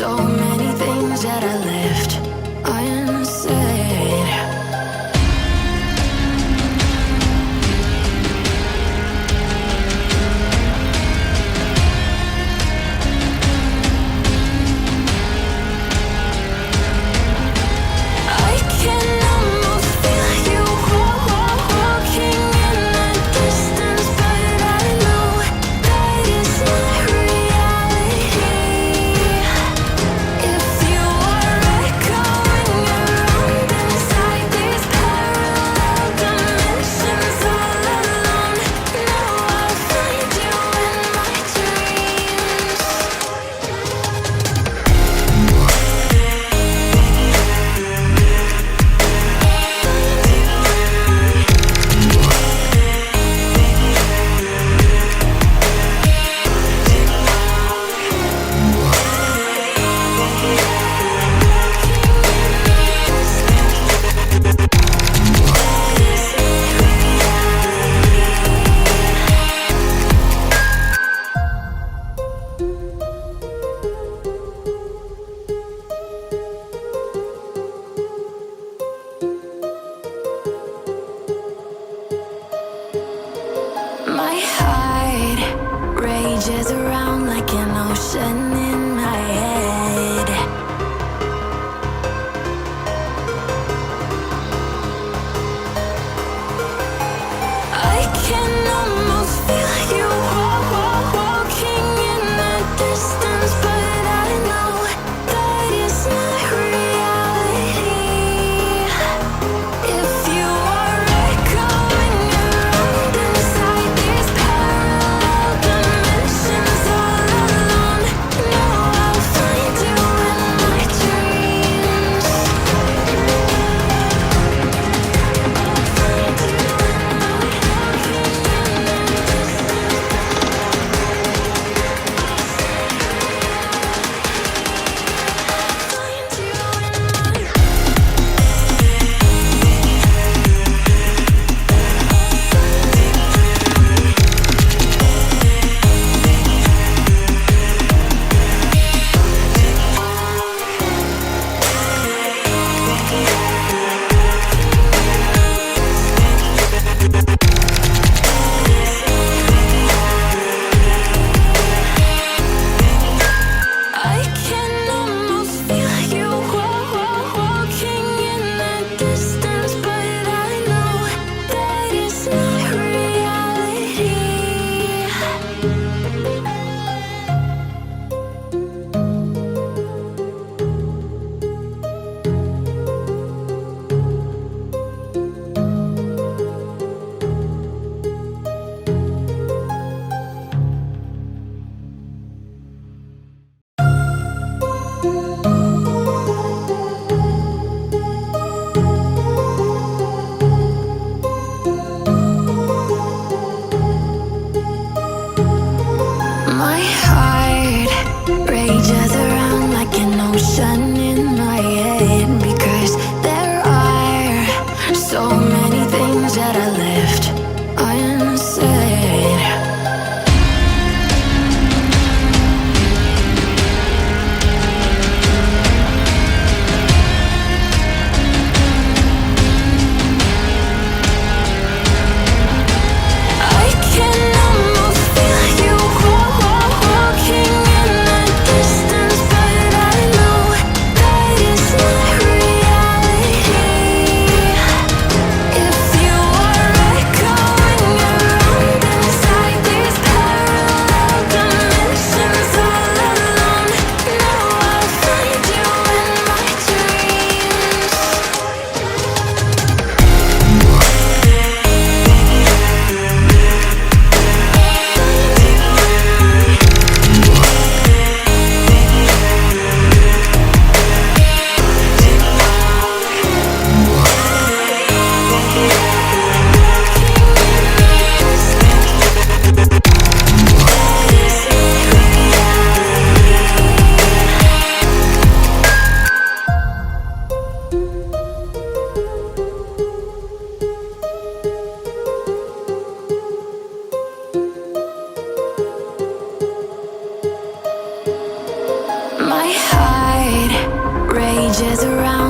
So many things that I left unsaid. I can almost feel you walking in the distance, but I know that is not reality. If you are echoing around inside these parallel dimensions all alone, now I'll find you in my dreams. My heart rages around like an ocean in my head. I can almost feel you walking in the distance, but I know that is not reality. If you are echoing around inside these parallel dimensions all alone, now I'll find you in my dreams. I can almost feel you walking in the distance, but I know that is not reality. My heart rages around like an ocean in my head, because there are so many things that I left unsaid. I can almost feel you walking in the distance, but I know rages around